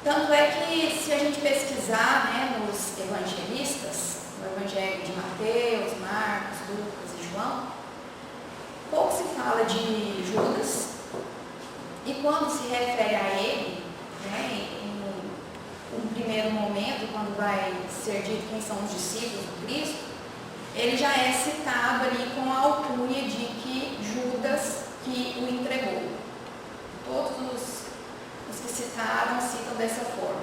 Tanto é que, se a gente pesquisar, né, nos evangelistas, no Evangelho de Mateus, Marcos, Lucas e João, pouco se fala de Judas, e quando se refere a ele, né, em um primeiro momento, quando vai ser dito quem são os discípulos do Cristo, ele já é citado ali com a alcunha de que Judas que o entregou. Todos os que citaram citam dessa forma.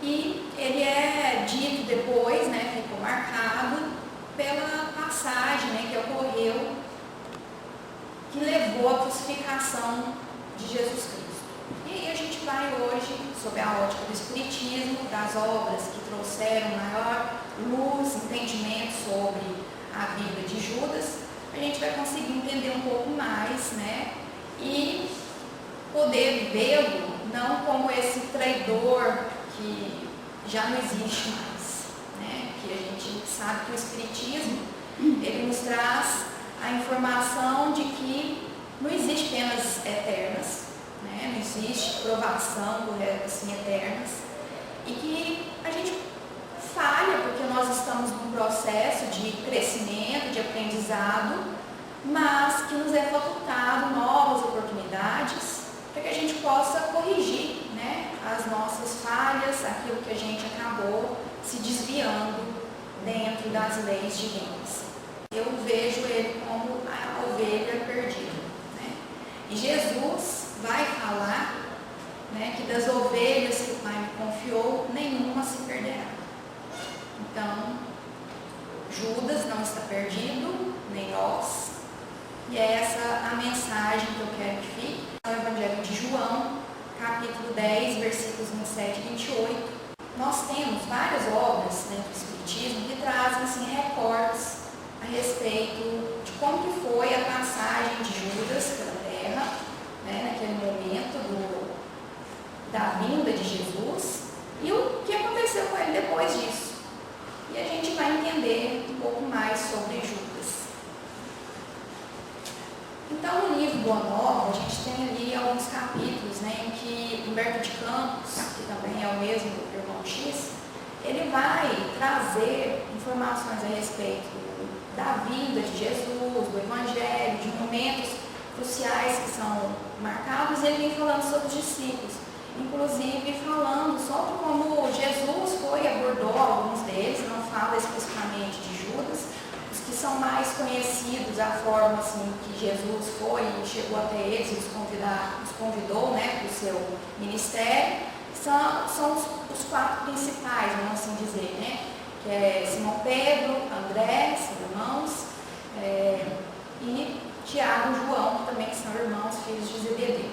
E ele é dito depois, né, ficou marcado pela passagem, né, que ocorreu, que levou à crucificação de Jesus Cristo. E aí a gente vai hoje, sob a ótica do Espiritismo, das obras que trouxeram maior luz, entendimento sobre a vida de Judas, a gente vai conseguir entender um pouco mais, né, e poder vê-lo não como esse traidor que já não existe mais, né, que a gente sabe que o Espiritismo, ele nos traz a informação de que não existe penas eternas, né, não existe provação do réu assim eternas, e que a gente falha porque nós estamos num processo de crescimento, de aprendizado, mas que nos é facultado novas oportunidades para que a gente possa corrigir, né, as nossas falhas, aquilo que a gente acabou se desviando dentro das leis divinas. Eu vejo ele como a ovelha perdida, né? E Jesus vai falar, né, que das ovelhas que o Pai me confiou, nenhuma se perderá. Então, Judas não está perdido, nem nós. E é essa a mensagem que eu quero que fique. É o Evangelho de João, capítulo 10, versículos 27 e 28. Nós temos várias obras dentro do Espiritismo que trazem assim, recortes a respeito de como que foi a passagem de Judas pela terra, né, naquele momento da vinda de Jesus, e o que aconteceu com ele depois disso. E a gente vai entender um pouco mais sobre Judas. Então, no livro Boa Nova, a gente tem ali alguns capítulos, né, em que Humberto de Campos, que também é o mesmo irmão X, ele vai trazer informações a respeito da vida de Jesus, do Evangelho, de momentos cruciais que são marcados, e ele vem falando sobre os discípulos, inclusive falando sobre como Jesus foi e abordou alguns deles, não fala especificamente de Judas. Os que são mais conhecidos, a forma assim, que Jesus foi e chegou até eles e os convidou, né, para o seu ministério, são os quatro principais, vamos assim dizer, né, que é Simão Pedro, André, seus irmãos, e Tiago e João, que também são irmãos, filhos de Zebedeu.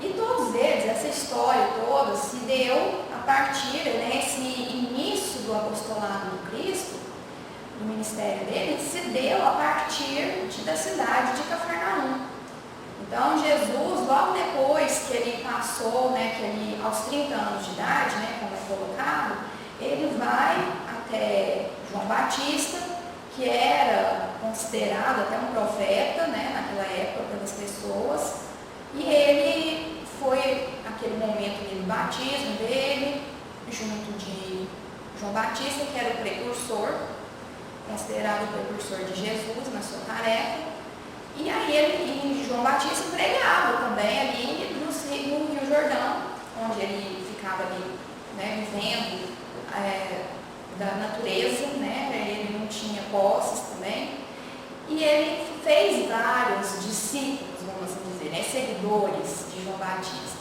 E todos eles, essa história toda, se deu a partir, né, esse início do apostolado do Cristo, do ministério dele, se deu a partir da cidade de Cafarnaum. Então, Jesus, logo depois que ele passou, né, que ele, aos 30 anos de idade, né, como é colocado, ele vai até João Batista, que era considerado até um profeta, né, naquela época pelas pessoas, e ele foi aquele momento do batismo dele, junto de João Batista, que era o precursor, considerado o precursor de Jesus na sua tarefa, e aí ele, João Batista pregava também ali no Rio Jordão, onde ele ficava ali, né, vivendo da natureza, né, ele não tinha posses também, e ele fez vários discípulos, vamos assim dizer, né, seguidores de João Batista.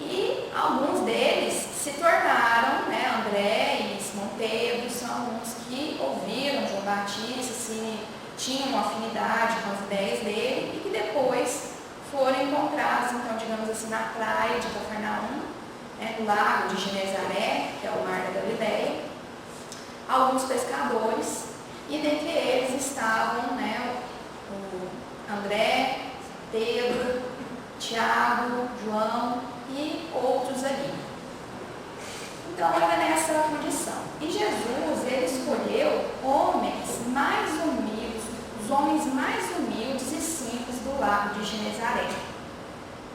E alguns deles se tornaram, né, André e Simão Pedro, são alguns que ouviram João Batista, tinham uma afinidade com as ideias dele e que depois foram encontrados, então, digamos assim, na praia de Cafarnaum, né, no lago de Genezaré, que é o mar da Galileia, alguns pescadores, e dentre eles estavam, né, o André, Pedro, Tiago, João e outros ali. Então, era nessa condição. E Jesus, ele escolheu homens mais humildes, os homens mais humildes e simples do lago de Genezaré,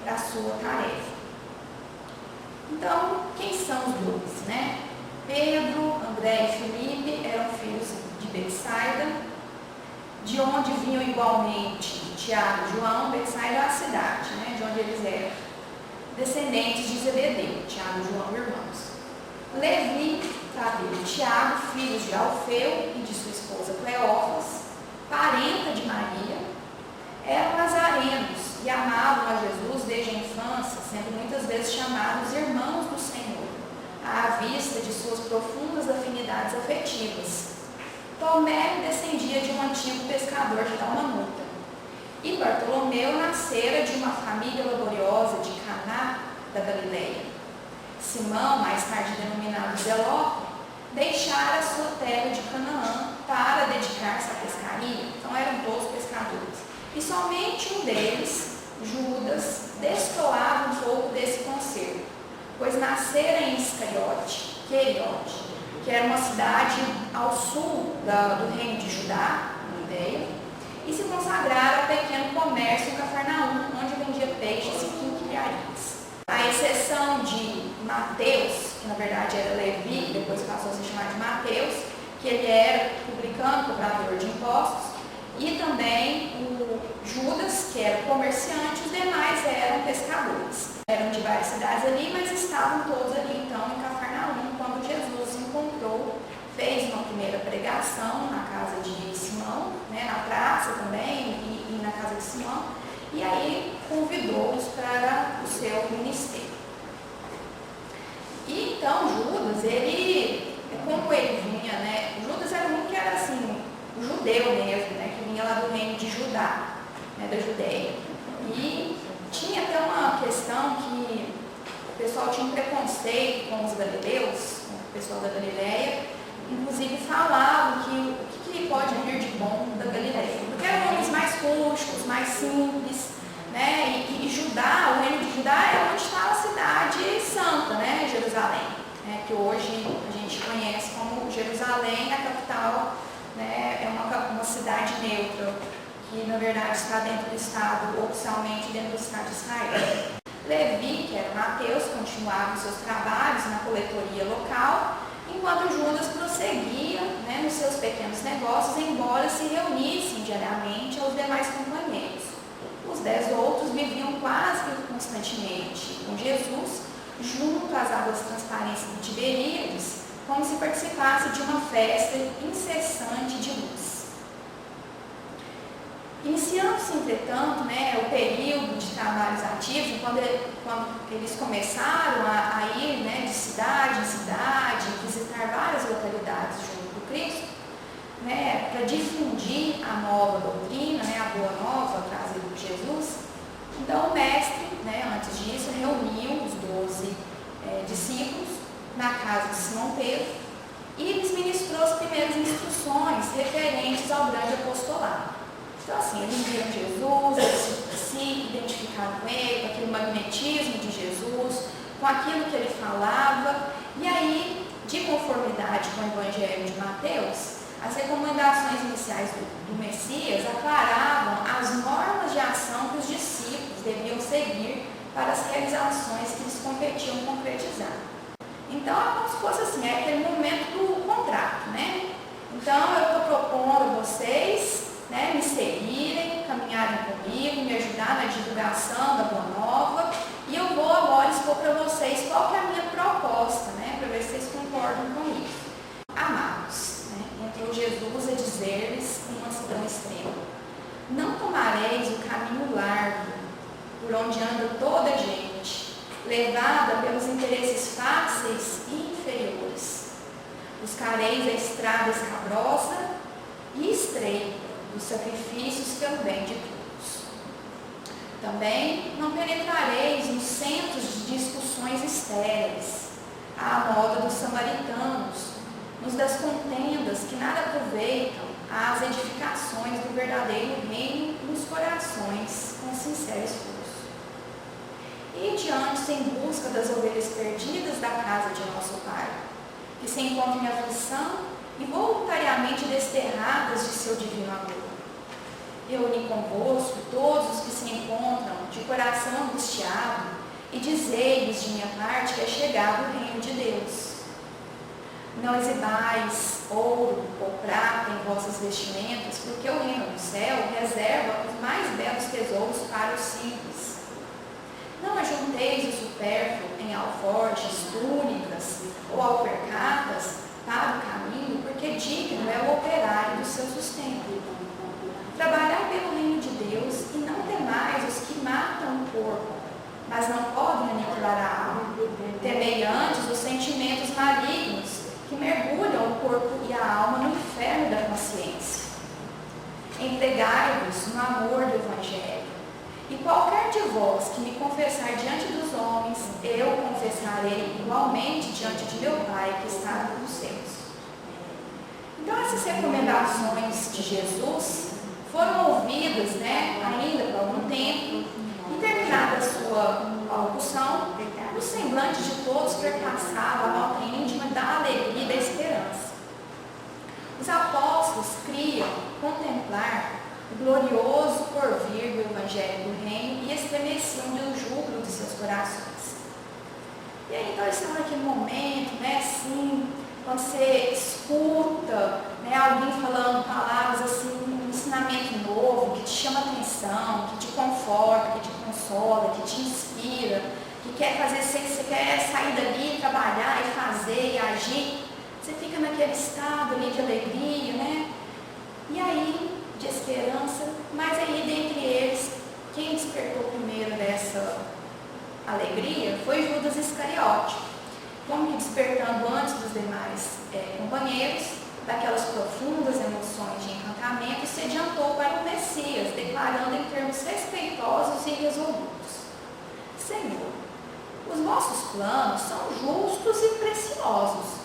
para a sua tarefa. André e Filipe eram filhos de Betsaida, de onde vinham igualmente Tiago e João. Betsaida é a cidade, né, de onde eles eram descendentes de Zebedeu, Tiago e João, irmãos. Levi, Tadeu e Tiago, filhos de Alfeu e de sua esposa Cleófas, parenta de Maria, eram nazarenos e amavam a Jesus desde a infância, sendo muitas vezes chamados irmãos do Senhor, à vista de suas profundas afinidades afetivas. Tomé descendia de um antigo pescador de Dalmanuta, e Bartolomeu nascera de uma família laboriosa de Caná da Galileia. Simão, mais tarde denominado Zelote, deixara sua terra de Canaã para dedicar-se à pescaria. Então eram todos pescadores. E somente um deles, Judas, destoava um pouco desse conselho, pois nascera em Iscariote, que era uma cidade ao sul do reino de Judá, na Judeia, e se consagrara ao pequeno comércio em Cafarnaum, onde vendia peixes e quinquilharias. A exceção de Mateus, que na verdade era Levi, depois passou a se chamar de Mateus, que ele era publicano, cobrador de impostos, e também o Judas, que era comerciante, os demais eram pescadores. Eram de várias cidades ali, mas estavam todos ali então em Cafarnaum, quando Jesus se encontrou, fez uma primeira pregação na casa de Simão, né, na praça também, e na casa de Simão, e aí convidou-os para o seu ministério. E então Judas, como ele vinha, né, Judas era um que era assim, o judeu mesmo, né, que vinha lá do reino de Judá, né, da Judeia. E tinha até uma questão que o pessoal tinha um preconceito com os galileus, com o pessoal da Galileia, inclusive falavam que o que pode vir de bom da Galileia, porque eram homens mais rústicos, mais simples, né, e Judá, o reino de Judá é onde está a cidade santa, né, Jerusalém, né, que hoje a gente conhece como Jerusalém, a capital, né, é uma cidade neutra, que na verdade está dentro do Estado, oficialmente dentro do Estado de Israel. Levi, que era Mateus, continuava os seus trabalhos na coletoria local, enquanto Judas prosseguia, né, nos seus pequenos negócios, embora se reunissem diariamente aos demais companheiros. Os 10 outros viviam quase que constantemente com Jesus, junto às águas transparentes de Tiberíades, como se participasse de uma festa incessante de luz. Iniciando-se, entretanto, né, o período de trabalhos ativos, quando eles começaram a ir, né, de cidade em cidade, visitar várias localidades junto do Cristo, né, para difundir a nova doutrina, né, a boa nova trazida por Jesus. Então o mestre, né, antes disso, reuniu os 12 discípulos na casa de Simão Pedro e lhes ministrou as primeiras instruções referentes ao grande apostolado. Então assim, eles viram Jesus, eles se identificaram com ele, com aquele magnetismo de Jesus, com aquilo que ele falava, e aí, de conformidade com o Evangelho de Mateus, as recomendações iniciais do Messias aclaravam as normas de ação que os discípulos deviam seguir para as realizações que eles competiam concretizar. Então, é como se fosse assim, é aquele momento do contrato, né? Então, eu estou propondo a vocês, né, me seguirem, caminharem comigo, me ajudar na divulgação da Boa Nova, e eu vou agora expor para vocês qual que é a minha proposta, né, para ver se vocês concordam comigo. Amados, né, entrou Jesus a dizer-lhes em uma mansidão extrema: não tomareis o caminho largo, por onde anda toda a gente, levada pelos interesses fáceis e inferiores. Buscareis a estrada escabrosa e estreita dos sacrifícios pelo bem de todos. Também não penetrareis nos centros de discussões estéreis, à moda dos samaritanos, nos das contendas que nada aproveitam às edificações do verdadeiro reino nos corações com sincero esforço. E diante em busca das ovelhas perdidas da casa de nosso Pai, que se encontram em aflição e voluntariamente desterradas de seu divino amor. Reuni convosco todos os que se encontram de coração angustiado e dizei-lhes de minha parte que é chegado o reino de Deus. não exibais ouro ou prata em vossas vestimentas, porque o reino do céu reserva os mais belos tesouros para os simples. Não ajunteis o supérfluo em alforjes, túnicas ou alpercatas para o caminho, porque digno é o operário do seu sustento. Trabalhai pelo reino de Deus e não temais os que matam o corpo, mas não podem aniquilar a alma. Temei antes os sentimentos malignos que mergulham o corpo e a alma no inferno da consciência. Entregai-vos no amor do Evangelho. E qualquer de vós que me confessar diante dos homens, eu confessarei igualmente diante de meu Pai que está nos céus. Então essas recomendações de Jesus foram ouvidas, ainda por algum tempo, e terminada a sua locução, o semblante de todos perpassava a nota íntima da alegria e da esperança. Os apóstolos criam contemplar o glorioso porvir do Evangelho do Reino e estremeciam do júbilo de seus corações. E aí, então, eles estão naquele momento, assim, quando você escuta, alguém falando palavras assim, um ensinamento novo, que te chama atenção, que te conforta, que te consola, que te inspira, que quer fazer, você quer sair dali, trabalhar e fazer e agir, você fica naquele estado ali de alegria, E aí, de esperança, mas aí dentre eles, quem despertou primeiro dessa alegria foi Judas Iscariote, como que despertando antes dos demais companheiros, daquelas profundas emoções de encantamento, se adiantou para o Messias, declarando em termos respeitosos e resolutos: Senhor, os vossos planos são justos e preciosos.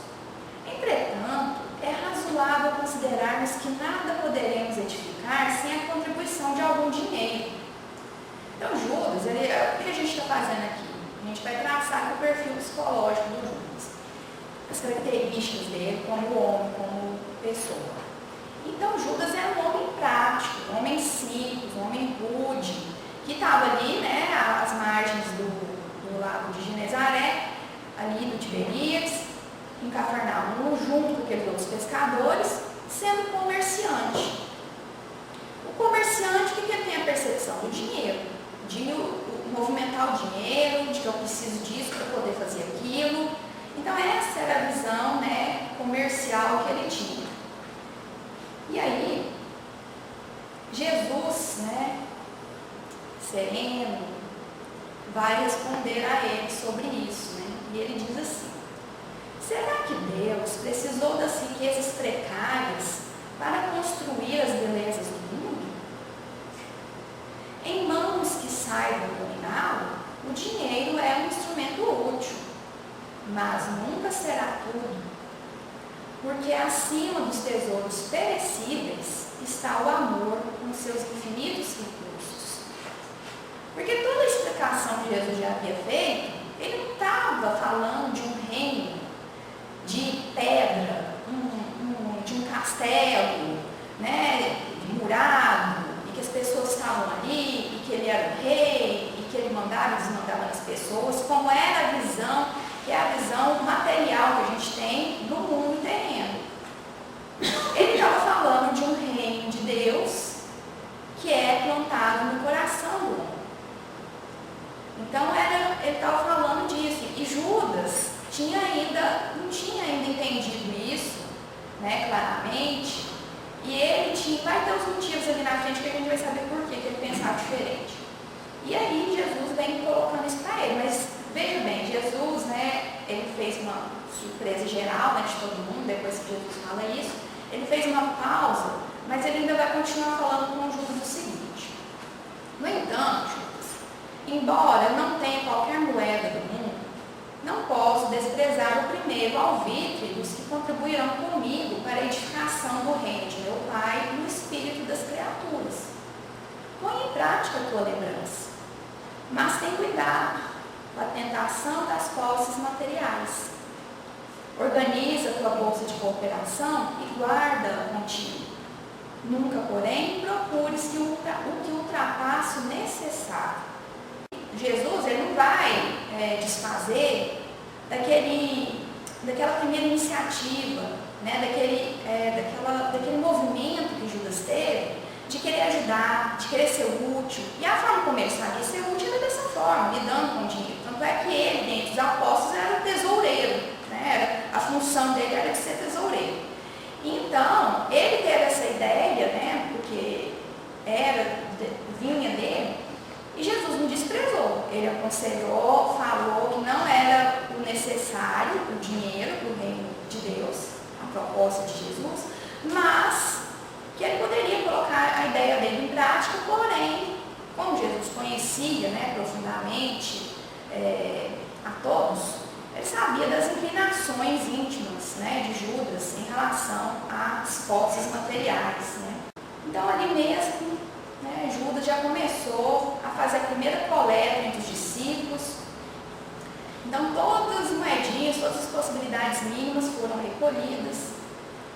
Entretanto, é razoável considerarmos que nada poderemos edificar sem a contribuição de algum dinheiro. Então, Judas, o que a gente está fazendo aqui? A gente vai traçar o perfil psicológico do Judas, as características dele como homem, como pessoa. Então, Judas era um homem prático, um homem simples, um homem rude, que estava ali, às margens do lago de Genezaré, ali do Tiberíades, em Cafarnaum, junto com aqueles outros pescadores, sendo comerciante. O comerciante, o que ele tem a percepção? Do dinheiro, de movimentar o dinheiro, de que eu preciso disso para poder fazer aquilo. Então essa era a visão comercial que ele tinha. E aí, Jesus, sereno, vai responder a ele sobre isso. E ele diz assim: será que Deus precisou das riquezas precárias para construir as belezas do mundo? Em mãos que saibam dominá-lo, o dinheiro é um instrumento útil, mas nunca será tudo, porque acima dos tesouros perecíveis está o amor com seus infinitos recursos. Porque toda a explicação que Jesus já havia feito, ele não estava falando de um reino de pedra, de um castelo, murado, e que as pessoas estavam ali, e que ele era o rei, e que ele mandava e desmandava nas pessoas, como era a visão, que é a visão material que a gente tem no mundo terreno. Ele estava falando de um reino de Deus que é plantado no coração do homem. Então ele estava falando disso, e Judas não tinha ainda entendido isso, claramente, e ele vai ter os motivos ali na frente que a gente vai saber por que ele pensava diferente. E aí Jesus vem colocando isso para ele, mas veja bem, Jesus, ele fez uma surpresa geral, de todo mundo, depois que Jesus fala isso, ele fez uma pausa, mas ele ainda vai continuar falando com Judas o seguinte: no entanto, Judas, embora eu não tenha qualquer moeda do mundo, não posso desprezar o primeiro alvitre dos que contribuirão comigo para a edificação do reino de meu Pai no espírito das criaturas. Põe em prática a tua lembrança, mas tem cuidado com a tentação das posses materiais. Organiza a tua bolsa de cooperação e guarda contigo. Nunca, porém, procures o que ultrapasse o necessário. Jesus, ele não vai desfazer daquele daquela primeira iniciativa, né, daquele movimento que Judas teve, de querer ajudar, de querer ser útil. E a forma como ele sabia ser útil era dessa forma, lidando com o dinheiro. Tanto é que ele, dentre os apóstolos, era tesoureiro, né? A função dele era de ser tesoureiro. Então, ele teve essa ideia, né, porque vinha dele, e Jesus não desprezou. Ele aconselhou, falou que não era o necessário, o dinheiro para o reino de Deus, a proposta de Jesus, mas que ele poderia colocar a ideia dele em prática, porém, como Jesus conhecia, né, profundamente a todos, ele sabia das inclinações íntimas, né, de Judas em relação às posses materiais, né. Então, ali mesmo, né, Judas já começou a fazer a primeira coleta entre os discípulos. Então, todas as moedinhas, todas as possibilidades mínimas foram recolhidas.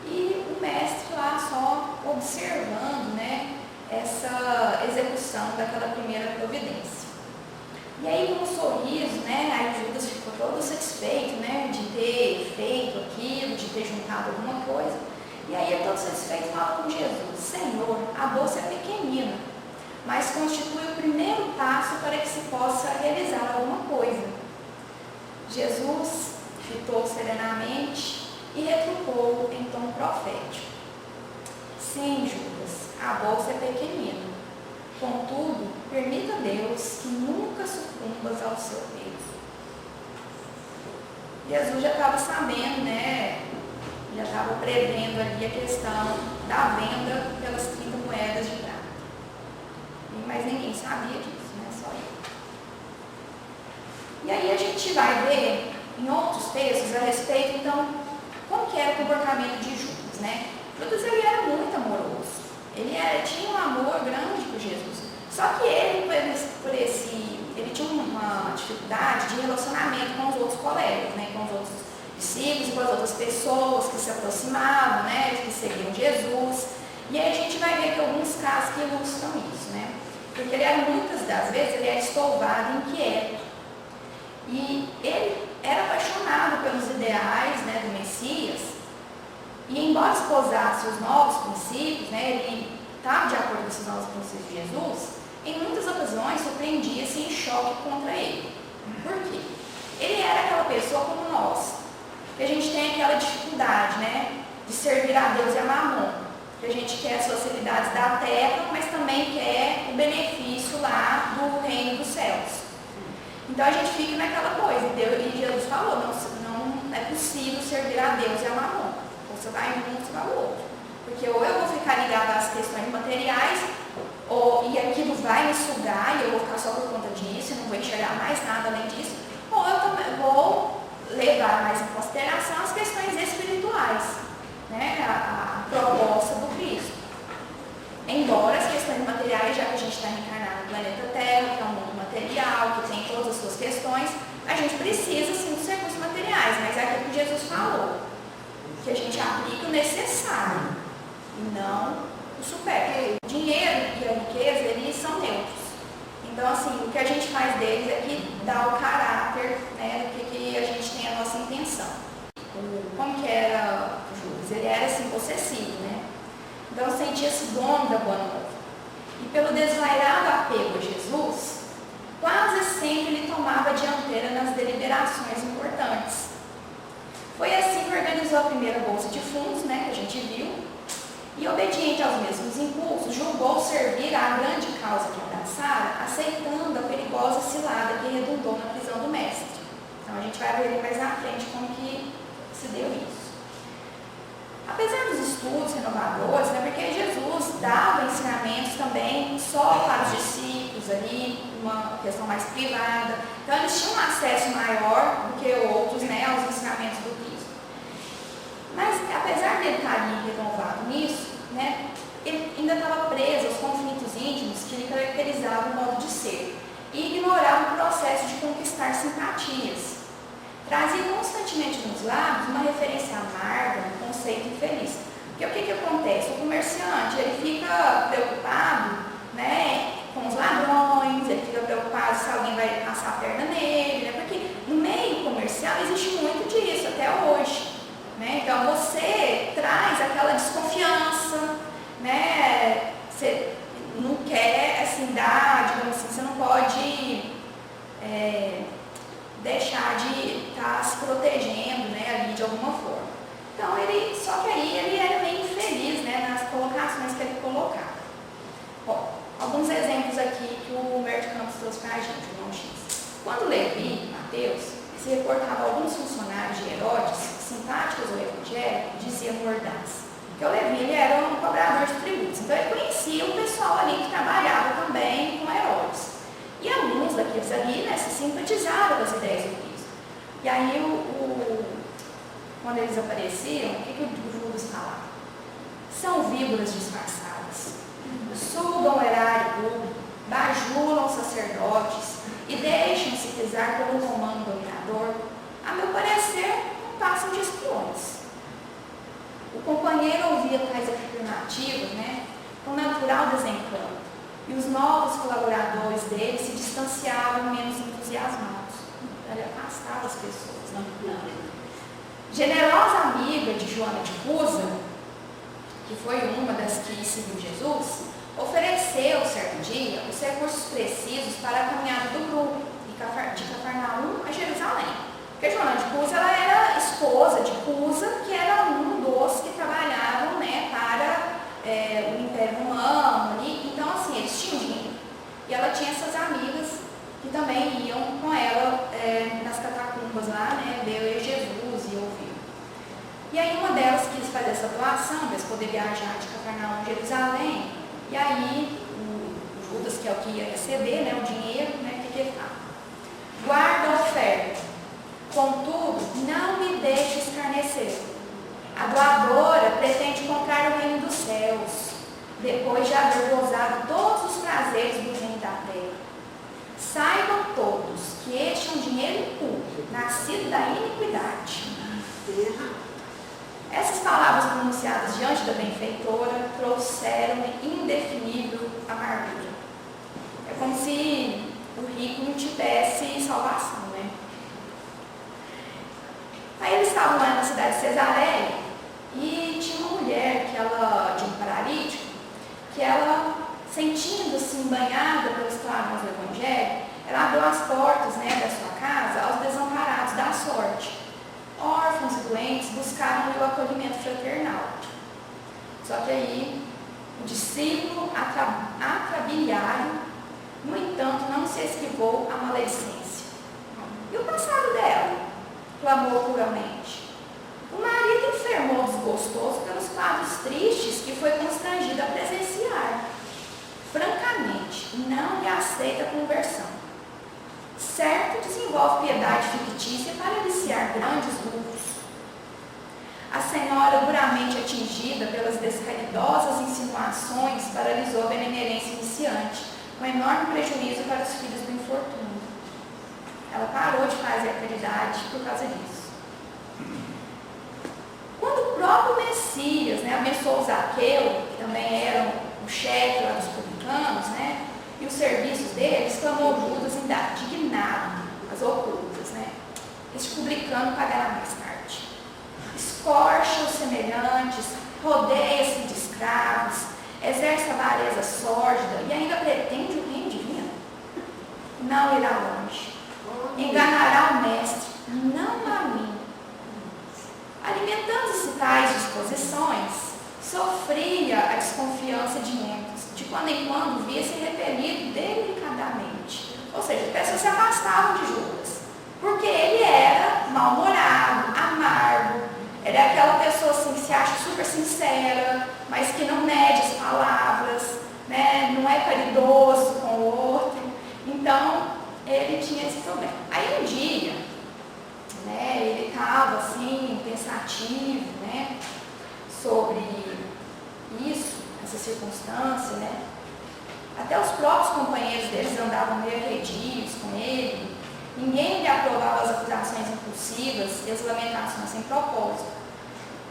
E o mestre lá só observando, né, essa execução daquela primeira providência. E aí, com um sorriso, né, aí Judas ficou todo satisfeito, né, de ter feito aquilo, de ter juntado alguma coisa. E aí, todo satisfeito, fala com Jesus: Senhor, a bolsa é pequenina, mas constitui o primeiro passo para que se possa realizar alguma coisa. Jesus fitou serenamente e retrucou em tom profético: Sim, Judas, a bolsa é pequenina. Contudo, permita a Deus que nunca sucumbas ao seu peso. Jesus já estava sabendo, né? Já estava prevendo ali a questão da venda pelas 30 moedas de prata. Mas ninguém sabia disso, né? Só ele. E aí a gente vai ver em outros textos a respeito, então, como que era o comportamento de Judas, né? Judas, ele era muito amoroso. Ele tinha um amor grande por Jesus. Só que ele tinha uma dificuldade de relacionamento com os outros colegas, né? Com os outros discípulos e com as outras pessoas que se aproximavam, né? Que seguiam Jesus. E aí a gente vai ver que alguns casos que ilustram isso, né? Porque ele era, muitas das vezes, ele era estouvado, inquieto. E ele era apaixonado pelos ideais, né, do Messias. E embora esposasse os novos princípios, né, ele estava de acordo com esses novos princípios de Jesus, em muitas ocasiões surpreendia-se em choque contra ele. Por quê? Ele era aquela pessoa como nós, que a gente tem aquela dificuldade, né, de servir a Deus e a Mamon. Que a gente quer as facilidades da terra, mas também quer o benefício lá do reino dos céus. Então a gente fica naquela coisa, e Jesus falou: não é possível servir a Deus e a Mamon. Você vai em um, você vai no outro. Porque ou eu vou ficar ligada às questões materiais, e aquilo vai me sugar e eu vou ficar só por conta disso, e não vou enxergar mais nada além disso, ou eu também vou levar mais em consideração as questões espirituais, né? A proposta do Cristo. Embora as questões materiais, já que a gente está reencarnado no planeta Terra, que é um mundo material, que tem todas as suas questões, a gente precisa sim dos recursos materiais, mas é aquilo que Jesus falou, que a gente aplica o necessário e não o supérfluo. O dinheiro e a riqueza, eles são neutros. Então, assim, o que a gente faz deles é que dá o caráter, né, do que a gente tem a nossa intenção. Como que era Judas? Ele era assim, possessivo, né? Então sentia-se dono da boa nova. E pelo desvairado apego a Jesus, quase sempre ele tomava a dianteira nas deliberações importantes. Foi assim que organizou a primeira bolsa de fundos, né, que a gente viu, e obediente aos mesmos impulsos, julgou servir à grande causa que abraçara, aceitando a perigosa cilada que redundou na prisão do mestre. Então a gente vai ver mais à frente como que se deu isso. Apesar dos estudos renovadores, né, porque Jesus dava ensinamentos também só para os discípulos ali, uma questão mais privada, então eles tinham um acesso maior do que outros, né, aos ensinamentos do Cristo. Mas apesar de ele estar ali renovado nisso, né, ele ainda estava preso aos conflitos íntimos que lhe caracterizavam o modo de ser e ignorava o processo de conquistar simpatias. Trazia constantemente nos lábios uma referência amarga, um conceito infeliz. Porque o que acontece? O comerciante, ele fica preocupado, né, com os ladrões, ele fica preocupado se alguém vai passar a perna nele, né, porque no meio comercial existe muito disso até hoje. Então você traz aquela desconfiança, né? Você não quer assim dar, digamos assim, você não pode deixar de estar se protegendo, né, ali de alguma forma. Então só que aí ele era meio infeliz, né, nas colocações que ele colocava. Bom, alguns exemplos aqui que o Humberto Campos trouxe para a gente, o irmão X. Quando Levi, Mateus, se reportava a alguns funcionários de Herodes, simpáticos ao evangelho, dizia mordaz. Porque o Levi ele era um cobrador de tributos, então ele conhecia o pessoal ali que trabalhava também com Herodes. E alguns daqueles ali, né, se simpatizavam com as ideias do Cristo. E aí, quando eles apareciam, o que o Judas falava? São víboras disfarçadas, sugam o erário público, bajulam os sacerdotes e deixam-se pisar pelo romano dominador. A meu parecer, não passam de espiões. O companheiro ouvia tais afirmativas, né, com natural desencanto. E os novos colaboradores dele se distanciavam menos entusiasmados. Ele afastava as pessoas. Generosa amiga de Joana de Cusa, que foi uma das que seguiu Jesus, ofereceu, certo dia, os recursos precisos para a caminhada do grupo de Cafarnaum a Jerusalém. Porque Joana de Cusa ela era esposa de Cusa, que era um dos que trabalhavam, né, para o Império Romano ali. Então, assim, eles tinham dinheiro. E ela tinha essas amigas que também iam com ela nas catacumbas lá, né, ver Jesus e ouvir. E aí uma delas quis fazer essa doação para eles poderem viajar de Cafarnaum a Jerusalém. E aí o Judas, que é o que ia receber, né, o dinheiro, né, o que ele fala? Guarda a oferta, contudo, não me deixe escarnecer. A doadora pretende comprar o reino dos céus, depois de haver gozado todos os prazeres do reino da terra. Saibam todos que este é um dinheiro impuro, nascido da iniquidade. Essas palavras pronunciadas diante da benfeitora trouxeram indefinível amargura. É como se o rico não tivesse salvação, né? Aí eles estavam lá na cidade de Cesareia e tinha uma mulher de um paralítico, que ela, sentindo-se embanhada pelos clarões do Evangelho, ela abriu as portas, né, da sua casa aos desamparados da sorte. Órfãos e doentes buscaram o acolhimento fraternal. Só que aí o discípulo atrabilhado, no entanto, não se esquivou à maledicência. E o passado dela? Clamou puramente. O marido enfermou desgostoso pelos quadros tristes que foi constrangido a presenciar. Francamente, não lhe aceita a conversão. Certo, desenvolve piedade fictícia para aliciar grandes lucros. A senhora, duramente atingida pelas descaridosas insinuações, paralisou a benemerência iniciante, com enorme prejuízo para os filhos do infortúnio. Ela parou de fazer a caridade por causa disso. Quando o próprio Messias, né, abençoou Zaqueu, que também era o chefe lá dos publicanos, né, e os serviços deles, clamou Judas indignado, as ocultas, né? Este publicano pagará mais tarde. Escorcha os semelhantes, rodeia-se de escravos, exerce a avareza sórdida e ainda pretende o reino divino. Não irá longe. Enganará o mestre, não a mim. Alimentando-se tais disposições, sofria a desconfiança de muitos. De quando em quando via-se repelido delicadamente. Ou seja, as pessoas se afastavam de Judas, porque ele era mal-humorado, amargo, ele é aquela pessoa assim, que se acha super sincera, mas que não mede as palavras, né? Não é caridoso com o outro. Então, ele tinha esse problema. Aí um dia, né, ele estava assim, pensativo, né, sobre isso, essa circunstância, né? Até os próprios companheiros deles andavam meio arredios com ele. Ninguém lhe aprovava as acusações impulsivas e as lamentações sem propósito.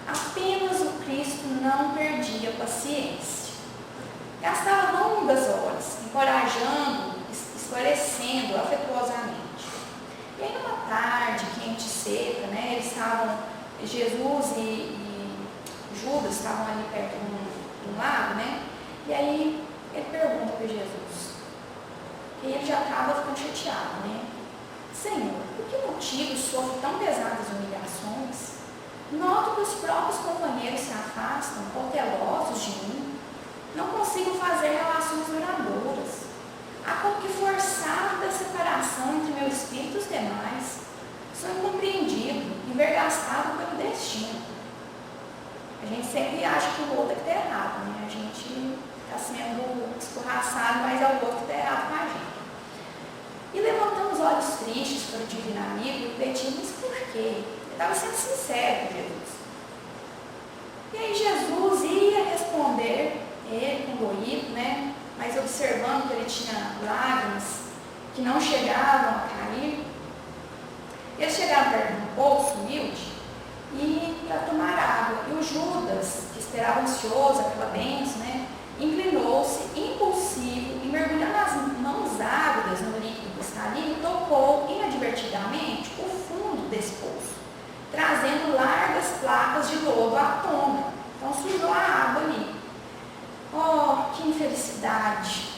Apenas o Cristo não perdia a paciência. Gastava longas horas, encorajando, esclarecendo afetuosamente. E aí, numa tarde quente e seca, né, eles estavam Jesus e Judas estavam ali perto de um lago, né? E aí ele pergunta para Jesus, e ele já estava ficando chateado, né? Senhor, por que motivo sofre tão pesadas humilhações? Noto que os próprios companheiros se afastam, cautelosos de mim. Não consigo fazer relações duradouras. Há como que forçar da separação entre meu espírito e os demais. Sou incompreendido, envergastado pelo destino. A gente sempre acha que o outro é que está errado, né? A gente está sendo escorraçado, mas é o outro que está errado com a gente. E levantando os olhos tristes para o divino amigo, pedindo, mas por quê? Ele estava sendo sincero com Jesus. E aí Jesus ia responder, ele condoído, né? Mas observando que ele tinha lágrimas que não chegavam a cair. Eles chegaram perto de um poço humilde e para tomar água. E o Judas, que esperava ansioso aquela bênção, né? Inclinou-se, impulsivo, e mergulhando as mãos ávidas no líquido cristalino, tocou inadvertidamente o fundo desse poço, trazendo largas placas de lodo à tona. Então sujou a água ali. Oh, que infelicidade!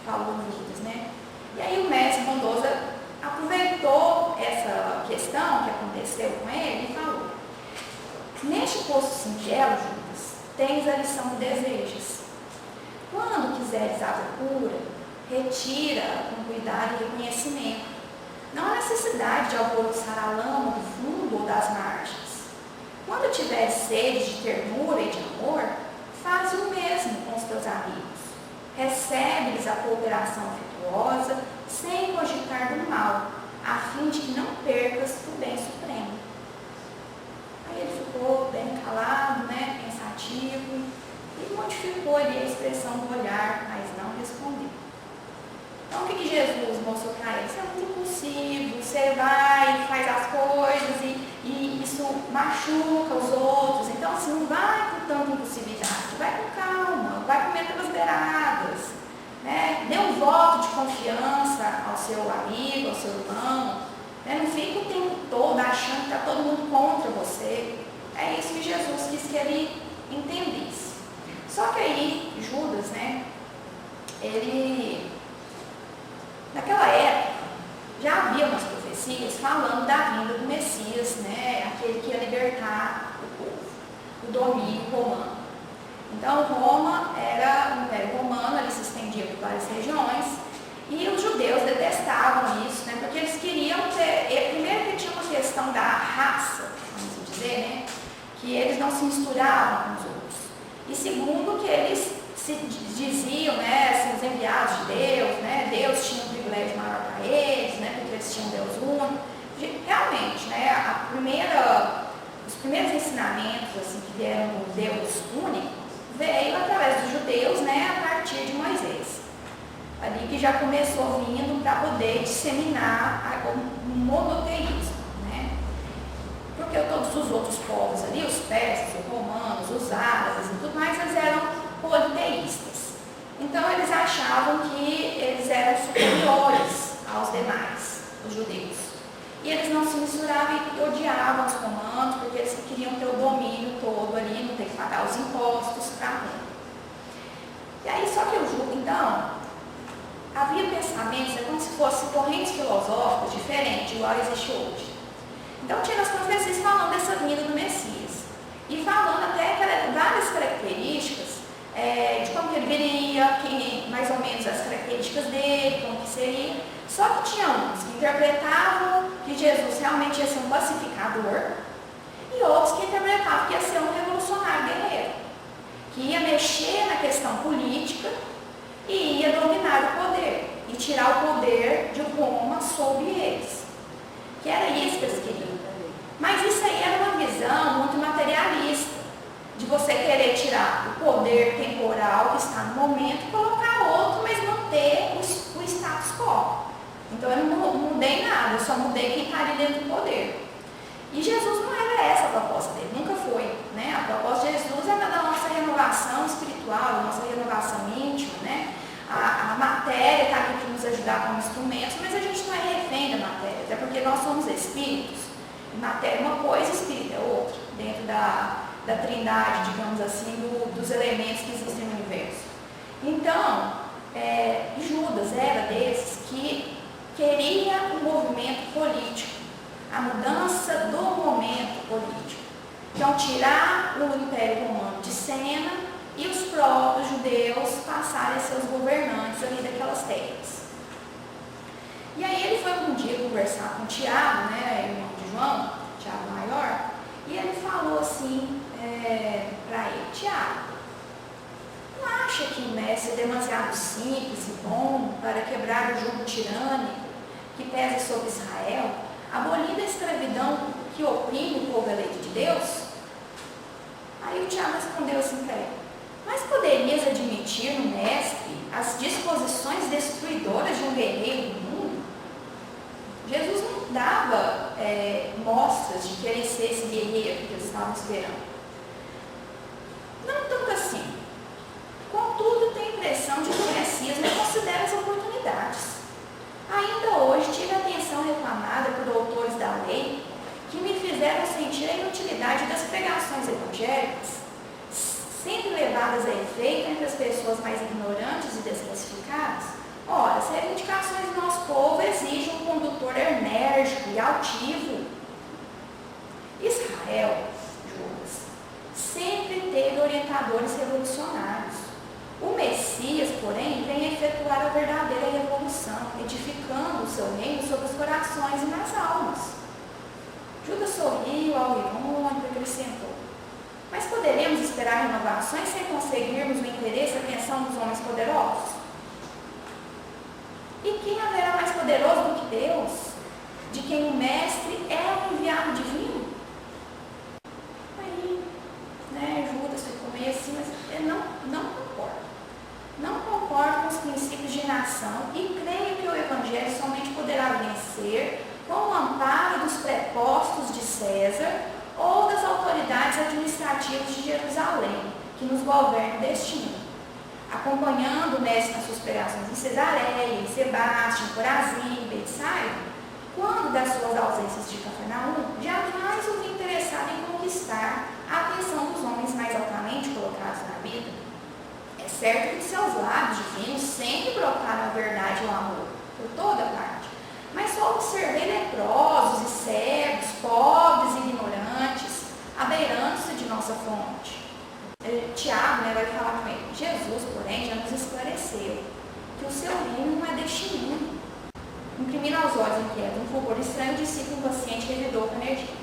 Falou Judas, né? E aí o mestre bondoso aproveitou essa questão que aconteceu com ele e falou: neste poço singelo, Judas, tens a lição que desejas. Quando quiseres água pura, retira com cuidado e reconhecimento. Não há necessidade de alvoroçar a lama do fundo ou das margens. Quando tiveres sede de ternura e de amor, faz o mesmo com os teus amigos. Recebe-lhes a cooperação afetuosa, sem cogitar do mal, a fim de que não percas o bem supremo. Aí ele ficou bem calado, né, pensativo, e modificou ali a expressão do olhar, mas não respondeu. Então, o que Jesus mostrou para ele? Você é muito impulsivo, você vai e faz as coisas e isso machuca os outros. Então, assim, não vai com tanta impulsividade, vai com calma, vai com pelas beiradas, né? Dê um voto de confiança ao seu amigo, ao seu irmão, né? Não fique o tempo todo achando que está todo mundo contra você. É isso que Jesus quis que ele entendesse. Só que aí, Judas, né, ele... Naquela época, já havia umas profecias falando da vinda do Messias, né, aquele que ia libertar o povo, o domínio romano. Então, Roma era o Império Romano, ele se estendia por várias regiões, e os judeus detestavam isso, né, porque eles queriam ter, primeiro que tinha uma questão da raça, vamos dizer, né, que eles não se misturavam com os outros, e segundo que eles se diziam, né, assim, os enviados de Deus, né, Deus tinha um privilégio maior para eles, né, porque eles tinham Deus único. Realmente, né, os primeiros ensinamentos assim, que vieram do Deus único veio através dos judeus, né, a partir de Moisés. Ali que já começou vindo para poder disseminar o monoteísmo, né, porque todos os outros povos ali, os persas, os romanos, os árabes e tudo mais, eles eram politeístas. Então eles achavam que eles eram superiores aos demais, os judeus. E eles não se misturavam e odiavam os romanos, porque eles queriam ter o domínio todo ali, não ter que pagar os impostos para Roma. E aí, só que o jugo, então, havia pensamentos, é como se fossem correntes filosóficas diferentes, igual existe hoje. Então tinha as profecias falando dessa vinda do Messias. E falando até várias características de como que ele viria, mais ou menos as características dele, como que seria. Só que tinha uns que interpretavam que Jesus realmente ia ser um pacificador e outros que interpretavam que ia ser um revolucionário guerreiro, que ia mexer na questão política e ia dominar o poder e tirar o poder de Roma sobre eles. Que era isso que eles queriam. Mas isso aí era uma visão muito materialista, de você querer tirar o poder temporal que está no momento e colocar outro, mas manter o status quo. Então eu não mudei nada, eu só mudei quem está ali dentro do poder. E Jesus não era essa a proposta dele, nunca foi. Né? A proposta de Jesus era da nossa renovação espiritual, da nossa renovação íntima. Né? A matéria está aqui para nos ajudar como instrumentos, mas a gente não é refém da matéria, até porque nós somos espíritos. Matéria é uma coisa, espírito é outra, dentro da trindade, digamos assim, dos elementos que existem no universo. Então, Judas era desses que queria um movimento político, a mudança do momento político. Então, tirar o Império Romano de cena e os próprios judeus passarem a ser os governantes ali daquelas terras. E aí ele foi um dia conversar com Tiago, né, irmão de João, Tiago Maior, e ele falou assim para ele: Tiago, não acha que o mestre é demasiado simples e bom para quebrar o jugo tirânico que pesa sobre Israel, abolindo a escravidão que oprime o povo eleito de Deus? Aí o Tiago respondeu assim para ele: mas poderias admitir no mestre as disposições destruidoras de um guerreiro do mundo? Jesus não dava mostras de querer ser esse guerreiro que eles estavam esperando. Não tanto assim. Contudo, tenho a impressão de que o Messias não considera as oportunidades. Ainda hoje tive a atenção reclamada por doutores da lei que me fizeram sentir a inutilidade das pregações evangélicas, sempre levadas a efeito entre as pessoas mais ignorantes e desclassificadas. Ora, as reivindicações do nosso povo exigem um condutor enérgico e altivo. Israel, Judas, sempre teve orientadores revolucionários. O Messias, porém, vem efetuar a verdadeira revolução, edificando o seu reino sobre os corações e nas almas. Judas sorriu ao irônico e acrescentou: mas poderemos esperar renovações sem conseguirmos o interesse e a atenção dos homens poderosos? E quem haverá mais poderoso do que Deus, de quem o mestre é o enviado divino? Aí, Judas ficou meio assim, mas ele não concorda. Não concordo com os princípios de nação e creio que o Evangelho somente poderá vencer com o amparo dos prepostos de César ou das autoridades administrativas de Jerusalém, que nos governam deste mundo. Acompanhando o mestre nas suas pregações em Cesareia, em Sebastião, Corazim, Betsaida, quando das suas ausências de Cafarnaum, jamais o vi interessado em conquistar a atenção dos homens mais altamente colocados na vida. É certo que de seus lábios divinos sempre brotaram a verdade e o amor, por toda parte, mas só observei leprosos e cegos, pobres e ignorantes, abeirando-se de nossa fonte. Tiago vai falar com ele: Jesus, porém, já nos esclareceu que o seu reino não é deste mundo. Imprimindo aos olhos inquietos um fulgor estranho, o discípulo impaciente revidou com energia: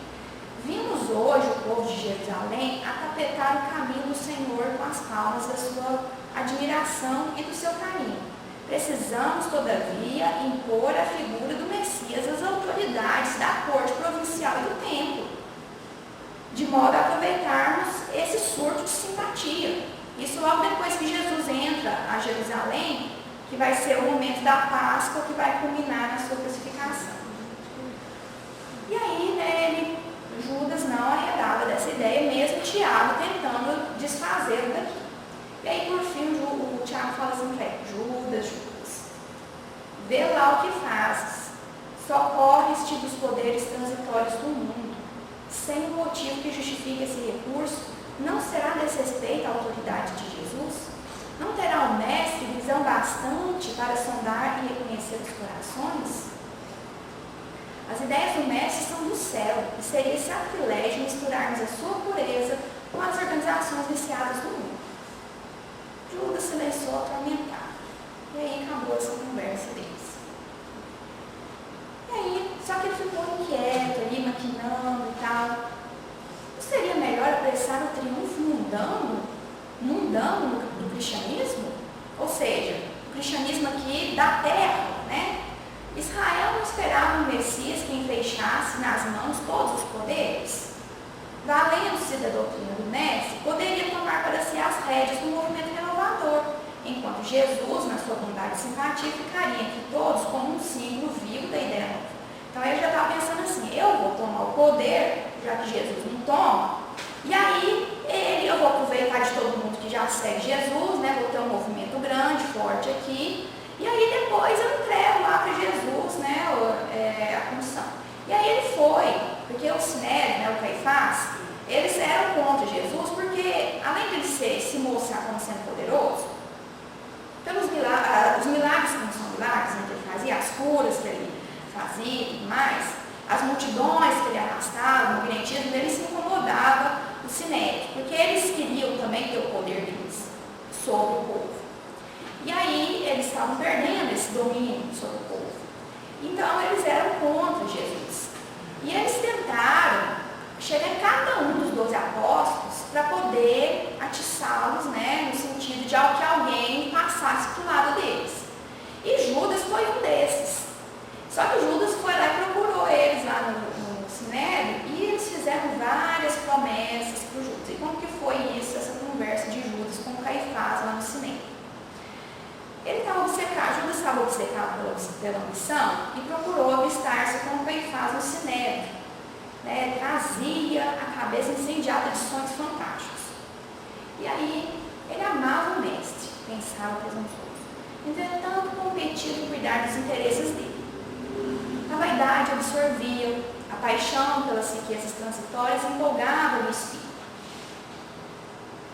vimos hoje o povo de Jerusalém atapetar o caminho do Senhor com as palmas da sua admiração e do seu carinho. Precisamos, todavia, impor a figura do Messias às autoridades da corte provincial e do templo, de modo a aproveitarmos esse surto de simpatia. Isso logo depois que Jesus entra a Jerusalém, que vai ser o momento da Páscoa, que vai culminar na sua crucificação. E aí, Judas não arredava dessa ideia, mesmo Tiago tentando desfazê-lo daqui. E aí, por fim, o Tiago fala assim para ele: Judas, vê lá o que fazes. Socorres-te dos poderes transitórios do mundo. Sem um motivo que justifique esse recurso, não será desrespeito à autoridade de Jesus? Não terá o mestre visão bastante para sondar e reconhecer os corações? As ideias do mestre são do céu, e seria sacrilégio misturarmos a sua pureza com as organizações viciadas do mundo. Judas silenciou atormentado. E aí acabou essa conversa deles. E aí, só que ele ficou inquieto ali, maquinando e tal. Não seria melhor apressar o triunfo mundano do cristianismo? Ou seja, o cristianismo aqui da terra, né? Israel não esperava um Messias que enfeixasse nas mãos todos os poderes. Valendo-se da doutrina do mestre, poderia tomar para si as rédeas do movimento renovador, enquanto Jesus, na sua bondade e simpatia, ficaria entre todos como um símbolo vivo da ideia nova. Então ele já estava pensando assim: eu vou tomar o poder, já que Jesus não toma, e aí eu vou aproveitar de todo mundo que já segue Jesus, né? Vou ter um movimento grande, forte aqui, e aí depois eu entrego lá para Jesus, né? A função. E aí ele foi Porque o Sinédrio, né, o Caifás, eles eram contra Jesus porque, além de ele se mostrar como sendo poderoso, pelos milagres, os milagres que não são milagres, né, que ele fazia, as curas que ele fazia e tudo mais, as multidões que ele arrastava, o magnetismo, ele se incomodava o Sinédrio, porque eles queriam também ter o poder deles sobre o povo. E aí eles estavam perdendo esse domínio sobre o povo. Então eles eram contra Jesus. E eles tentaram chegar em cada um dos 12 apóstolos para poder atiçá-los, né, no sentido de que alguém passasse para o lado deles. E Judas foi um desses. Só que Judas foi lá e procurou eles lá no Sinédrio e eles fizeram várias promessas para o Judas. E como que foi isso, essa conversa de Judas com Caifás lá no Sinédrio? Ele estava obcecado, Judas estava obcecado pela missão e procurou avistar-se com Caifás no Sinédrio. Né? Trazia a cabeça incendiada de sonhos fantásticos. E aí, ele amava o mestre, pensava presunçoso. Entretanto, competia em cuidar dos interesses dele. A vaidade absorvia, a paixão pelas riquezas transitórias empolgava o espírito.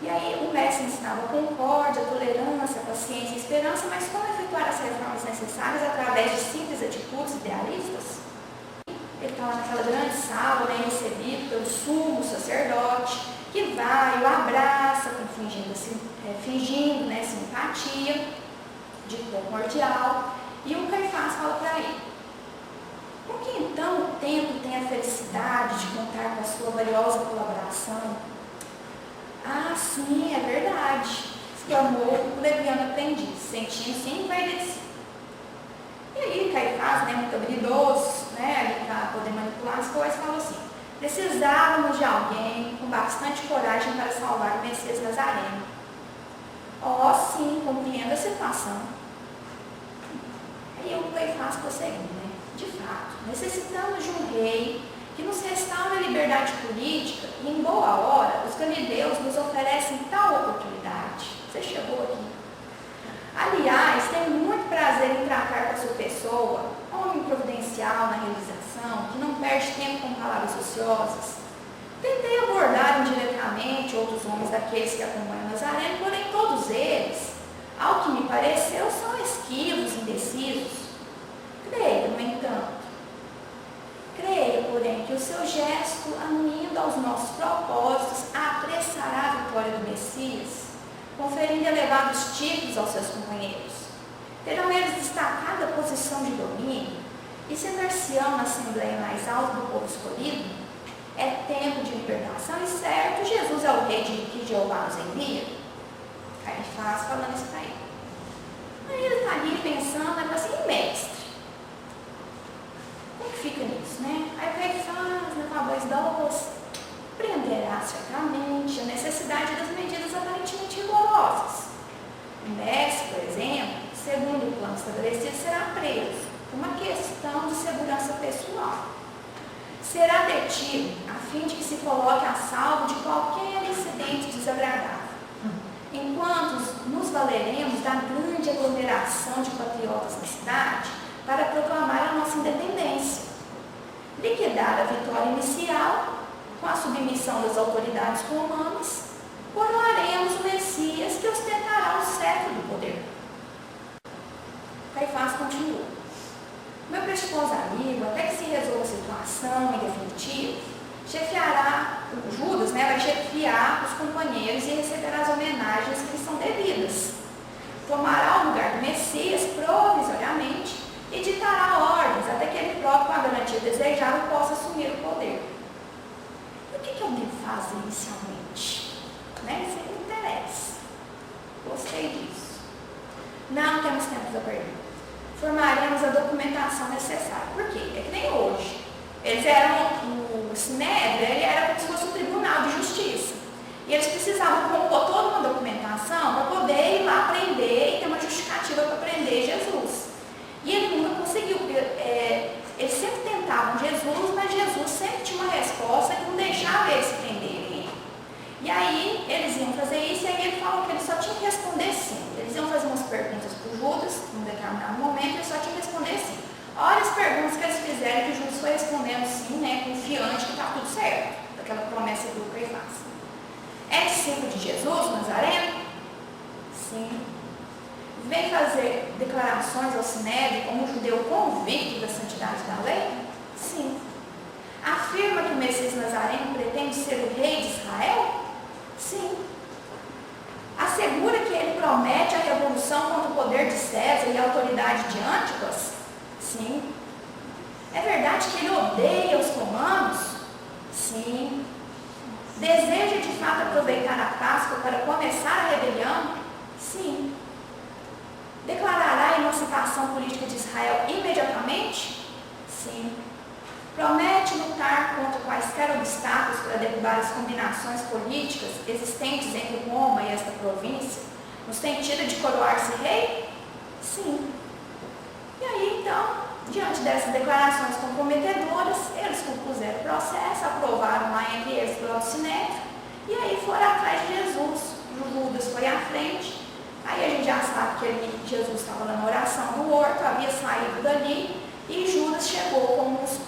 E aí o mestre ensinava concórdia, tolerância, paciência e esperança, mas como efetuar as reformas necessárias através de simples atitudes idealistas? Ele estava naquela grande sala, bem recebido pelo sumo sacerdote, que vai, o abraça, fingindo né, simpatia, de tom cordial, e o Caifás fala para ele: por que então o tempo tem a felicidade de contar com a sua valiosa colaboração? Ah, sim, é verdade, exclamou o leviano aprendiz, sentindo-se envaidecido. E aí Caifás, né, muito habilidoso, né, para poder manipular as coisas, falou assim: precisávamos de alguém com bastante coragem para salvar o Messias Nazareno. Oh, sim, compreendo a situação. Aí o Caifás prosseguiu, né? De fato, necessitamos de um rei que nos restaure a liberdade política e, em boa hora, os galileus nos oferecem tal oportunidade. Você chegou aqui. Aliás, tenho muito prazer em tratar com a sua pessoa, homem providencial na realização, que não perde tempo com palavras ociosas. Tentei abordar indiretamente outros homens daqueles que acompanham Nazareno, porém todos eles, ao que me pareceu, são esquivos, indecisos. Creio, no entanto, porém, que o seu gesto, anuindo aos nossos propósitos, apressará a vitória do Messias, conferindo elevados títulos aos seus companheiros. Terão eles destacada posição de domínio e sentar-se-ão na assembleia mais alta do povo escolhido. É tempo de libertação e certo, Jesus é o rei de que Jeová nos envia. Caifás falando isso para ele. Aí ele está ali pensando, ele fala assim: mestre, como que fica nisso, né? Aí o Caifás, né, com a voz doce, prenderá certamente a necessidade das medidas aparentemente rigorosas. O mestre, por exemplo, segundo o plano estabelecido, será preso por uma questão de segurança pessoal. Será detido a fim de que se coloque a salvo de qualquer incidente desagradável, enquanto nos valeremos da grande aglomeração de patriotas na cidade para proclamar a nossa independência. Liquidada a vitória inicial, com a submissão das autoridades romanas, coroaremos o Messias que ostentará o cetro do poder. Caifás continuou: meu precioso amigo, até que se resolva a situação em definitivo, chefiará, Judas, né, vai chefiar os companheiros e receberá as homenagens que lhe são devidas. Tomará o lugar do Messias provisoriamente e ditará ordens até que ele próprio, com a garantia desejada, possa assumir o poder. E o que eu devo fazer inicialmente? Né? Isso me interessa. Gostei disso. Não temos tempo a perder. Formaremos a documentação necessária. Por quê? É que nem hoje. Eles eram, o Sinédrio, ele era como se fosse um tribunal de justiça. E eles precisavam compor toda uma documentação para poder ir lá prender e ter uma justificativa para prender Jesus. E ele nunca conseguiu. Eles sempre tentavam Jesus, mas Jesus sempre tinha uma resposta que não deixava eles se prenderem. E aí eles iam fazer isso, e aí ele falou que eles só tinham que responder sim. Eles iam fazer umas perguntas para o Judas, num determinado momento, eles só tinham que responder sim. Olha as perguntas que eles fizeram, que o Judas foi respondendo sim, né, confiante que está tudo certo, daquela promessa do que ele faz. É discípulo de Jesus, Nazareno? Sim. Vem fazer declarações ao Sinédrio como um judeu convicto da santidade da lei? Sim. Afirma que o Messias Nazareno pretende ser o rei de Israel? Sim. Assegura que ele promete a revolução contra o poder de César e a autoridade de Antipas? Sim. É verdade que ele odeia os romanos? Sim. Deseja de fato aproveitar a Páscoa para começar a rebelião? Sim. Declarará a emancipação política de Israel imediatamente? Sim. Promete lutar contra quaisquer obstáculos para derrubar as combinações políticas existentes entre Roma e esta província, no sentido de coroar-se rei? Sim. E aí, então, diante dessas declarações comprometedoras, eles compuseram o processo, aprovaram lá entre eles pelo Sinédrio, e aí foram atrás de Jesus. Judas foi à frente, aí a gente já sabe que Jesus estava lá na oração do horto, havia saído dali, e Judas chegou com os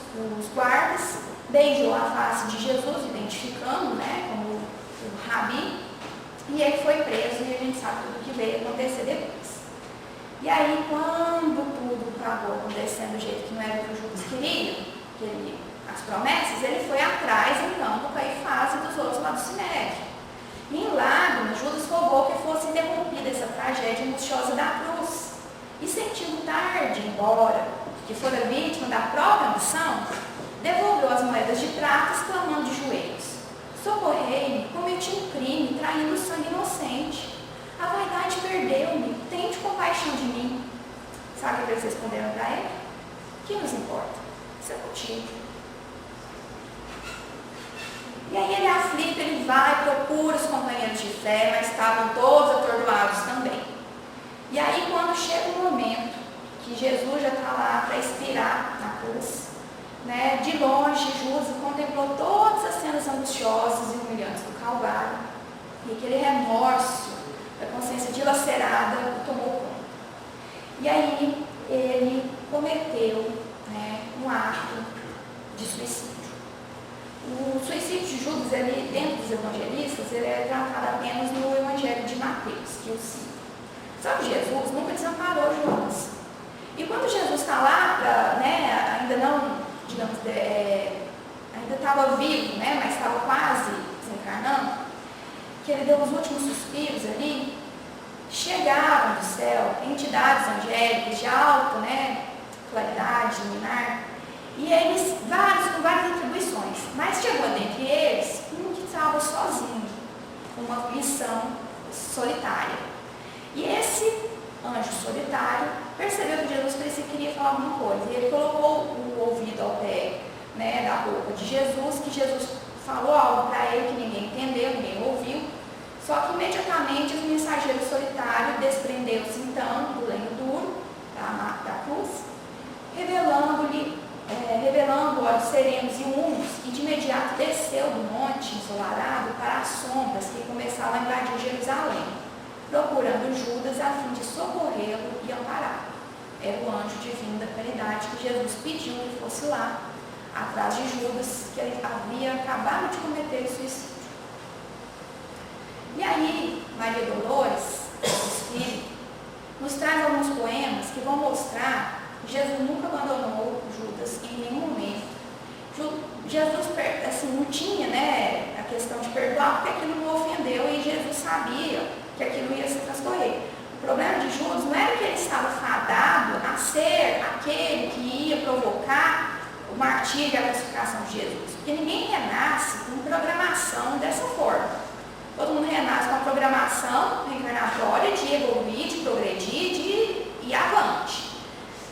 guardas, beijou a face de Jesus, identificando, né, como o rabi, e ele foi preso, e a gente sabe tudo o que veio acontecer depois. E aí, quando tudo acabou acontecendo do jeito que não era o que o Judas queria, as promessas, ele foi atrás, então, do Caifás e dos outros lá do Sinédrio. E em lágrimas, Judas rogou que fosse interrompida essa tragédia angustiosa da cruz. E sentindo tarde ir embora, que fora vítima da própria ambição, devolveu as moedas de prata, exclamando de joelhos: socorrei-me, cometi um crime, traindo sangue inocente. A vaidade perdeu-me, tente compaixão de mim. Sabe o que eles responderam para ele? Que nos importa? Isso é contigo. E aí ele aflito, ele vai, procura os companheiros de fé, mas estavam todos atordoados também. E aí quando chega o momento que Jesus já está lá para expirar na cruz, né, de longe Judas contemplou todas as cenas angustiosas e humilhantes do Calvário, e aquele remorso da consciência dilacerada o tomou conta. E aí ele cometeu, né, um ato de suicídio. O suicídio de Judas, ele, dentro dos evangelistas, ele é tratado apenas no Evangelho de Mateus, que eu cito. Só que Jesus nunca desamparou Judas. E quando Jesus está lá, né, ainda não, digamos, ainda estava vivo, né, mas estava quase desencarnando, que ele deu os últimos suspiros ali, chegaram do céu entidades angélicas de alta, né, claridade, luminar, e eles, com várias atribuições, mas chegou dentre eles um que estava sozinho, com uma missão solitária. E esse anjo solitário percebeu que Jesus queria falar alguma coisa, e ele colocou o ouvido ao pé, né, da boca de Jesus, que Jesus falou algo para ele que ninguém entendeu, ninguém ouviu. Só que imediatamente o mensageiro solitário desprendeu-se então do lenho duro da cruz, revelando olhos serenos e úmidos, e de imediato desceu do monte ensolarado para as sombras que começavam a invadir Jerusalém, procurando Judas a fim de socorrê-lo e ampará-lo. Era o anjo divino da caridade que Jesus pediu que fosse lá, atrás de Judas, que ele havia acabado de cometer o suicídio. E aí, Maria Dolores, Espírito, nos traz alguns poemas que vão mostrar que Jesus nunca abandonou Judas em nenhum momento. Jesus, assim, não tinha, né, a questão de perdoar, porque aquilo não ofendeu, e Jesus sabia que aquilo ia se transcorrer. O problema de Judas não era que ele estava fadado a ser aquele que ia provocar o martírio e a crucificação de Jesus, porque ninguém renasce com programação dessa forma. Todo mundo renasce com a programação reencarnatória de evoluir, de progredir, de ir avante.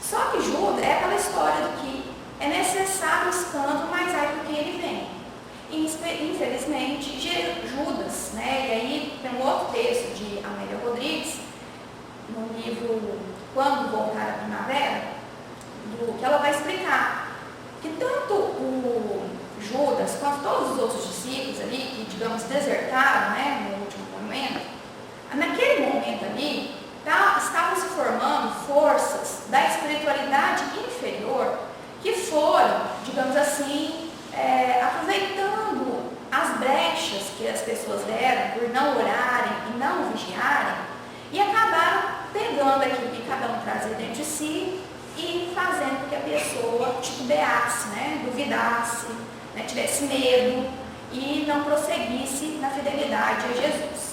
Só que Judas é aquela história do que é necessário o escândalo, mas aí porque ele vem. E, infelizmente, Judas, né, e aí tem um outro texto de Amélia Rodrigues, no livro Quando Voltar a Primavera, que ela vai explicar que tanto o Judas, quanto todos os outros discípulos ali, que, digamos, desertaram, né, no último momento, naquele momento ali, estavam se formando forças da espiritualidade inferior que foram, digamos, trazia dentro de si e fazendo com que a pessoa titubeasse, né, duvidasse, né, tivesse medo e não prosseguisse na fidelidade a Jesus.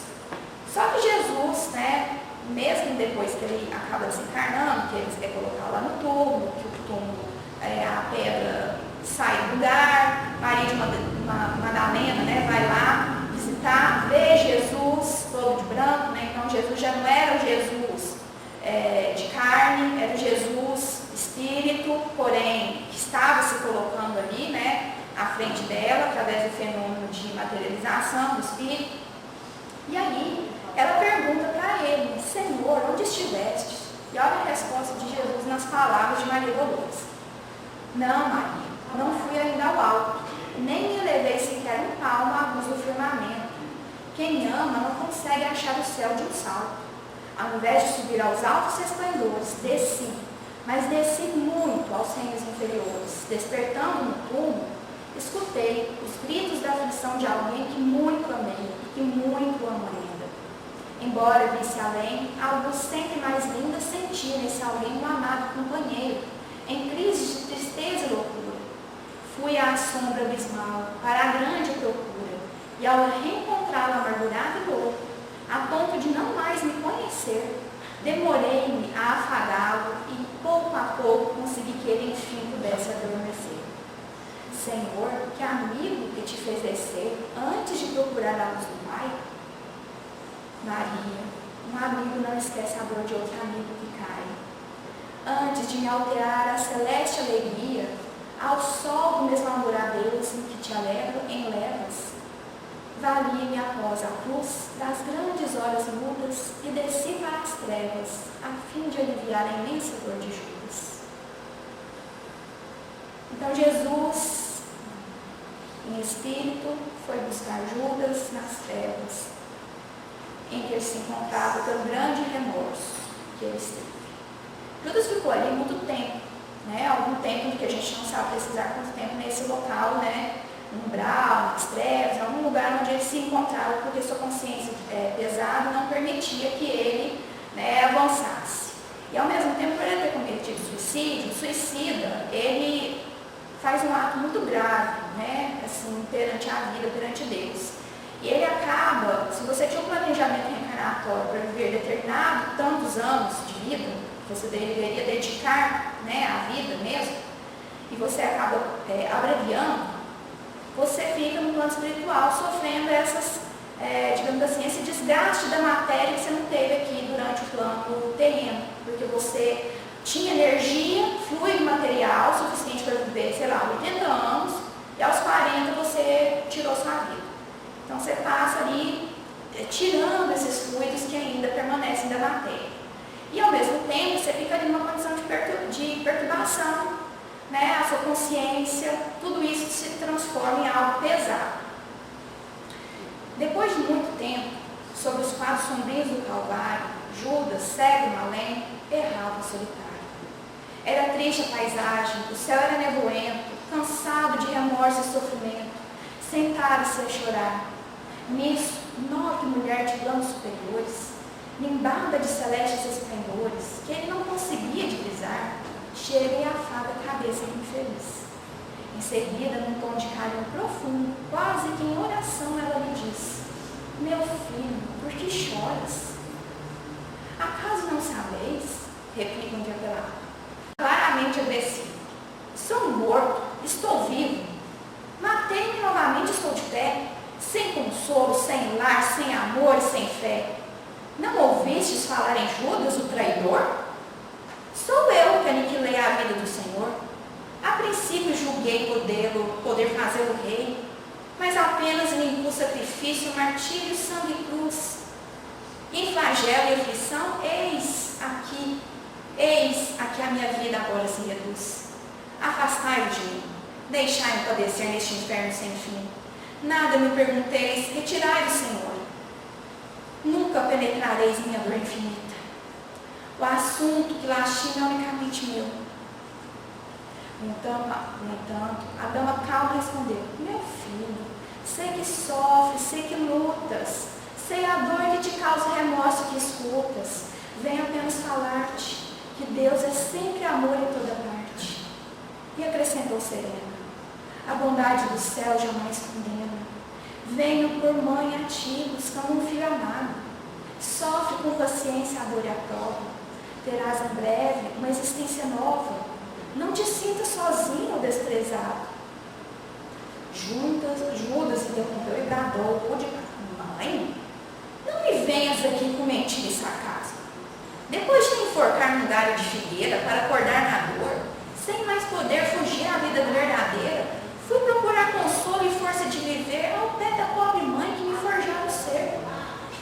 Só que Jesus, né, mesmo depois que ele acaba desencarnando, que eles querem colocar lá no túmulo, que o túmulo, a pedra sai do lugar, Maria de Madalena, né, vai lá visitar, vê Jesus todo de branco, né, então Jesus já não era o Jesus de carne, era o Jesus espírito, porém que estava se colocando ali, né, à frente dela, através do fenômeno de materialização do espírito. E aí ela pergunta para ele: Senhor, onde estiveste? E olha a resposta de Jesus nas palavras de Maria Dolores: Não, Maria, não fui ainda ao alto, nem me elevei sequer um palmo à luz do firmamento. Quem ama não consegue achar o céu de um salto. Ao invés de subir aos altos esplendores, desci, mas desci muito aos reinos inferiores. Despertando no túmulo, escutei os gritos da aflição de alguém que muito amei e que muito amo ainda. Embora visse além, algo sempre mais linda sentia nesse alguém um amado companheiro, em crise de tristeza e loucura. Fui à sombra abismal, para a grande procura, e ao reencontrá-lo amargurado e louco, a ponto de não mais me conhecer, demorei-me a afagá-lo e pouco a pouco consegui que ele enfim pudesse adormecer. Senhor, que amigo que te fez descer antes de procurar a luz do Pai? Maria, um amigo não esquece a dor de outro amigo que cai. Antes de me alterar a celeste alegria, ao sol do mesmo amor a Deus em que te alegro em levas, valia-me após a cruz das grandes horas mudas e desci para as trevas, a fim de aliviar a imensa dor de Judas. Então Jesus, em espírito, foi buscar Judas nas trevas, em que ele se encontrava pelo grande remorso que ele esteve. Judas ficou ali muito tempo, né? Algum tempo que a gente não sabe precisar quanto tempo nesse local, né? No umbral, nas trevas, em algum lugar onde ele se encontrava, porque sua consciência pesada não permitia que ele, né, avançasse. E ao mesmo tempo, por ele ter cometido suicídio, o suicida, ele faz um ato muito grave, né, assim, perante a vida, perante Deus. E ele acaba, se você tinha um planejamento reencarnatório para viver determinado tantos anos de vida, que você deveria dedicar, né, à vida mesmo, e você acaba abreviando, você fica no plano espiritual sofrendo essas, digamos assim, esse desgaste da matéria que você não teve aqui durante o plano terreno, porque você tinha energia, fluido material suficiente para viver, sei lá, 80 anos, e aos 40 você tirou sua vida. Então você passa ali tirando esses fluidos que ainda permanecem da matéria. E ao mesmo tempo você fica ali numa condição de perturbação, né? A sua consciência, tudo isso se transforma em algo pesado. Depois de muito tempo, sobre os quadros sombrios do Calvário, Judas, cego, malém, errava solitário. Era triste a paisagem, o céu era nevoento, cansado de remorso e sofrimento, sentara-se a chorar. Nisso, nobre mulher de planos superiores, limbada de celestes esplendores, que ele não conseguia divisar, chega e afaga a cabeça do infeliz. Em seguida, num tom de carinho profundo, quase que em oração, ela lhe diz: Meu filho, por que choras? Acaso não sabeis? Replica um interpelado, claramente agressivo. Sou morto, estou vivo. Matei-me novamente, estou de pé, sem consolo, sem lar, sem amor e sem fé. Não ouvistes falar em Judas, o traidor? Sou eu que aniquilei a vida do Senhor. A princípio julguei poder fazê-lo rei, mas apenas lhe impus sacrifício, martírio, sangue e cruz. Em flagelo e aflição, eis aqui a minha vida agora se reduz. Afastai-o de mim, deixai-me padecer neste inferno sem fim. Nada me pergunteis, retirai do Senhor. Nunca penetrareis minha dor infinita. O assunto que lastima é unicamente meu. No entanto, a dama calma respondeu: Meu filho, sei que sofres, sei que lutas, sei a dor que te causa o remorso que escutas. Venho apenas falar-te que Deus é sempre amor em toda parte. E acrescentou serena: a bondade do céu jamais condena. Venho por mãe a ti, buscando um filho amado. Sofre com paciência a dor e a prova. Terás em breve uma existência nova. Não te sintas sozinho ou desprezado. Judas interrompeu e bradou: mãe, não me venhas aqui com mentira e sarcasmo. Depois de me enforcar num galho de figueira para acordar na dor, sem mais poder fugir à vida verdadeira, fui procurar consolo e força de viver ao pé da pobre mãe que me forjara o ser.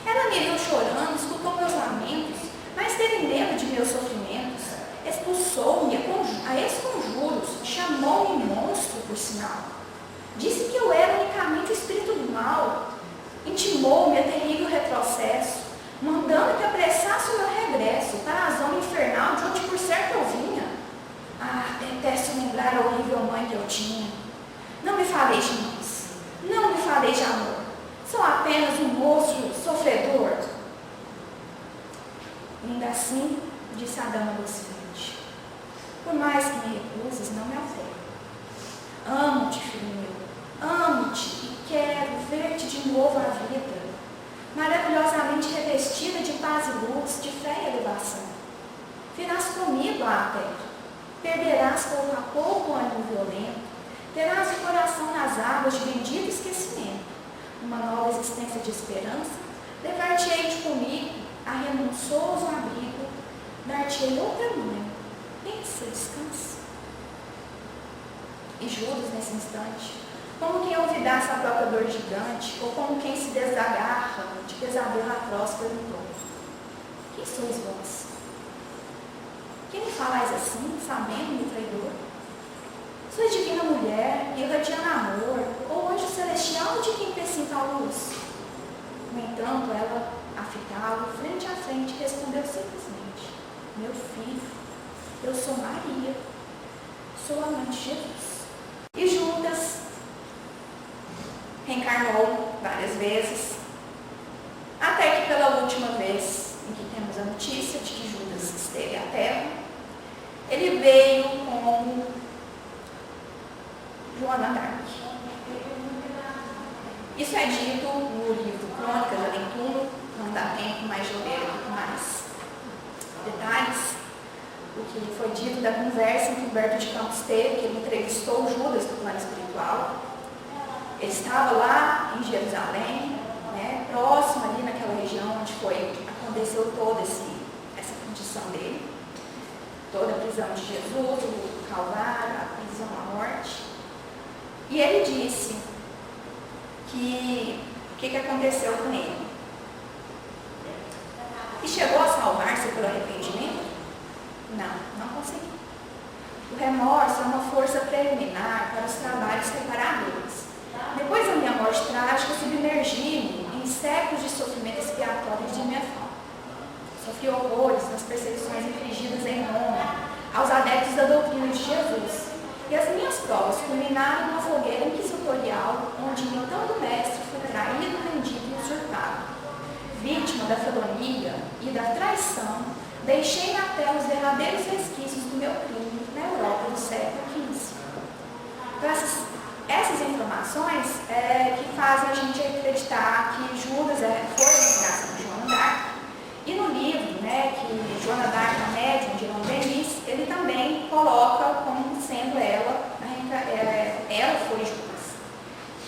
Ela me viu chorando, escutou meus lamentos, mas teve medo de meus sofrimentos. Expulsou-me a esconjuros, chamou-me monstro, por sinal. Disse que eu era unicamente o espírito do mal. Intimou-me a terrível retrocesso, mandando que apressasse o meu regresso para a zona infernal de onde por certo eu vinha. Ah, detesto lembrar a horrível mãe que eu tinha. Não me falei de mães, não me falei de amor. Sou apenas um monstro sofredor. Ainda assim, disse a dama docemente: por mais que me recuses, não me altero. Amo-te, filho meu, amo-te e quero ver-te de novo à vida, maravilhosamente revestida de paz e luz, de fé e elevação. Virás comigo à terra, perderás pouco a pouco o ânimo violento, terás o coração nas águas de bendito esquecimento. Uma nova existência de esperança, levar-te-ei de comigo a renunçoso abrigo, dar-te-ei outra mãe. Pensa, descansa. E Judas, nesse instante, como quem ouvidasse a própria dor gigante, ou como quem se desagarra de pesadelo atroz, perguntou: quem sois vós? Quem me falais assim, sabendo-me traidor? Sois divina mulher, irradiando amor, ou anjo celestial de quem precinta a luz? No entanto, ela, a fitá-lo, frente a frente, respondeu simplesmente: meu filho, eu sou Maria, sou a mãe de Jesus. E Judas reencarnou várias vezes, até que pela última vez em que temos a notícia de que Judas esteve à Terra, ele veio como Joana d'Arc. Isso é dito no livro Crônicas de Aventura, não dá tempo mais de eu ler com mais detalhes. O que foi dito da conversa que Humberto de Campos teve, que ele entrevistou Judas do plano espiritual. Ele estava lá em Jerusalém, né, próximo ali naquela região onde aconteceu toda essa condição dele, toda a prisão de Jesus, o Calvário, a prisão, a morte. E ele disse que o que aconteceu com ele? E chegou a salvar-se pelo arrependimento? Não conseguiu. O remorso é uma força preliminar para os trabalhos reparadores. Depois da minha morte trágica, submergi-me em séculos de sofrimento expiatório de minha falta. Sofri horrores nas perseguições infligidas em Roma aos adeptos da doutrina de Jesus. E as minhas provas culminaram numa fogueira inquisitorial, onde, imitando o mestre, fui traído, vendido e usurpado. Vítima da felonia e da traição, deixei na terra os derradeiros resquícios do meu crime na Europa do século XV. Então, essas informações que fazem a gente acreditar que Judas foi a inspiração de Joana d'Arc. E no livro, que Joana d'Arc, a médium de Londres, ele também coloca como sendo ela foi Judas.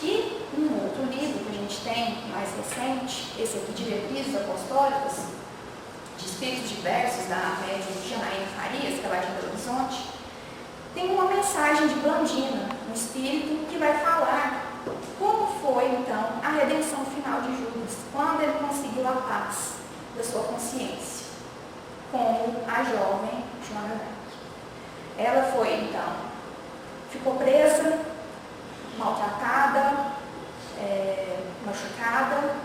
E um outro livro que a gente tem, mais recente, esse aqui, Diretrizes Apostólicas, de Espíritos Diversos, da médium Janaína Farias, que é lá de Belo Horizonte, tem uma mensagem de Blandina, um espírito que vai falar como foi, então, a redenção final de Judas, quando ele conseguiu a paz da sua consciência, como a jovem Joana d'Arc. Ela foi, então, ficou presa, maltratada, machucada,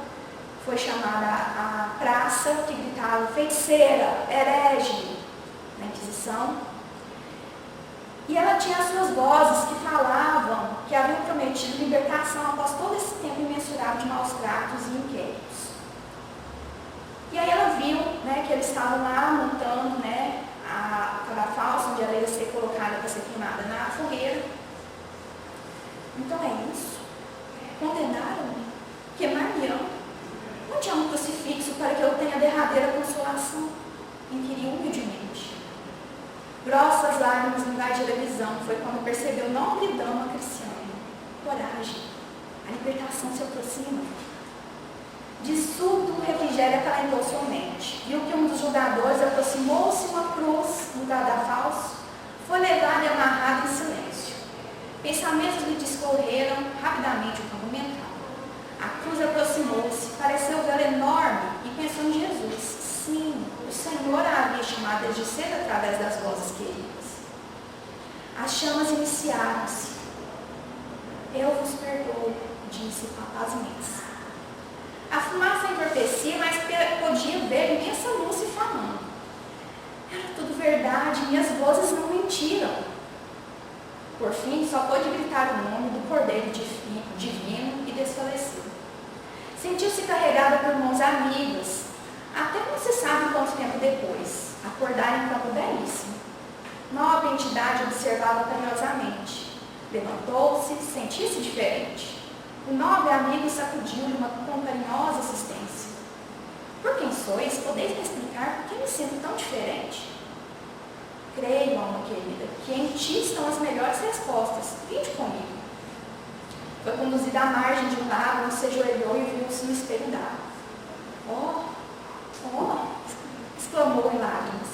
foi chamada à praça, que gritava feiticeira, herege, na Inquisição. E ela tinha as suas vozes que falavam que haviam prometido libertação após todo esse tempo imensurável de maus tratos e inquéritos. E aí ela viu que eles estavam lá montando a cadafalso, onde ela ia ser colocada para ser queimada na fogueira. Então é isso. Condenaram-me, queimar-me-ão. Não tinha um crucifixo para que eu tenha a derradeira consolação. Inquiri humildemente. Grossas lágrimas invadiram a visão. Foi quando percebeu nobre dama Cristiana. Coragem, a libertação se aproxima. De súbito o refrigério acalentou sua mente. Viu que um dos julgadores aproximou-se uma cruz no cadafalso. Foi levado e amarrado em silêncio. Pensamentos lhe discorreram rapidamente o campo mental. A cruz aproximou-se, pareceu vê-la enorme e pensou em Jesus. Sim, o Senhor a havia chamado desde cedo através das vozes queridas. As chamas iniciaram-se. Eu vos perdoo, disse papazmente. A fumaça entorpecia, mas podia ver imensa luz se formando. Era tudo verdade, minhas vozes não mentiram. Por fim, só pôde gritar o nome do Cordeiro divino e desfaleceu. Sentiu-se carregada por mãos amigas, até não se sabe quanto tempo depois, acordar em campo belíssimo. Nobre entidade observava carinhosamente. Levantou-se, sentiu-se diferente. O nobre amigo sacudiu-lhe com carinhosa assistência. Por quem sois? Podeis me explicar por que me sinto tão diferente? Creio, alma querida, que em ti estão as melhores respostas. Vinde comigo. Foi conduzida à margem de um lago, se ajoelhou e viu-se no espelho d'água. Oh! Exclamou em lágrimas.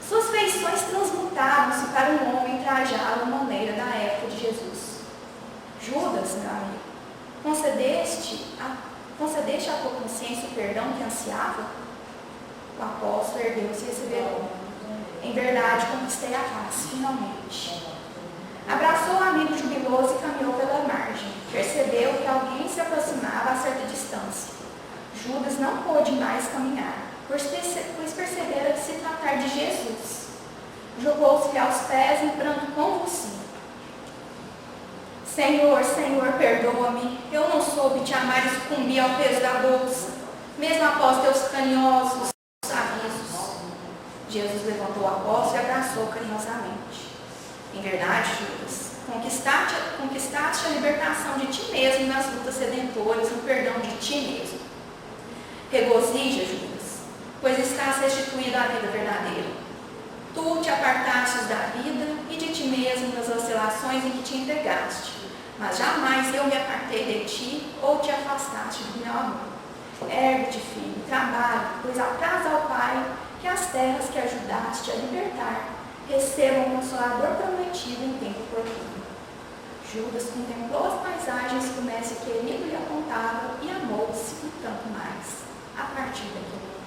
Suas feições transmutaram-se para um homem trajado à maneira da época de Jesus. Judas, meu amigo, concedeste à tua consciência o perdão que ansiava? O apóstolo ergueu-se e asseverou. Em verdade, conquistei a paz, finalmente. Abraçou o amigo jubiloso e caminhou pela margem. Percebeu que alguém se aproximava a certa distância. Judas não pôde mais caminhar, pois percebera que se tratar de Jesus. Jogou-se-lhe aos pés em pranto convulsivo. Senhor, Senhor, perdoa-me. Eu não soube te amar e sucumbi ao peso da bolsa, mesmo após teus carinhosos avisos. Jesus levantou o apóstolo e abraçou carinhosamente. Em verdade, Judas, conquistaste a libertação de ti mesmo nas lutas redentoras, no perdão de ti mesmo. Regozija, Judas, pois estás restituído à vida verdadeira. Tu te apartastes da vida e de ti mesmo nas oscilações em que te entregaste, mas jamais eu me apartei de ti ou te afastaste do meu amor. Ergue-te, filho, trabalha, pois apraz ao Pai que as terras que ajudaste a libertar recebam o Consolador prometido em tempo oportuno. Judas contemplou as paisagens que o mestre querido lhe apontava e amou-se e tanto mais, a partir daquele momento.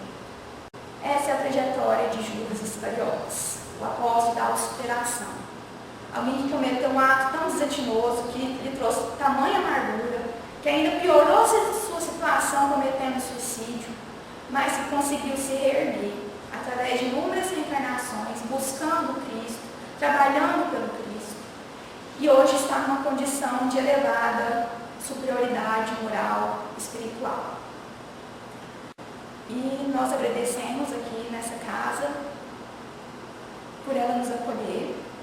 Essa é a trajetória de Judas Iscariotes, o apóstolo da superação. Alguém que cometeu um ato tão desatinoso que lhe trouxe tamanha amargura, que ainda piorou sua situação cometendo suicídio, mas que conseguiu se reerguer através de inúmeras reencarnações, buscando Cristo, trabalhando pelo Cristo, e hoje está numa condição de elevada superioridade moral, espiritual. E nós agradecemos aqui nessa casa por ela nos acolher,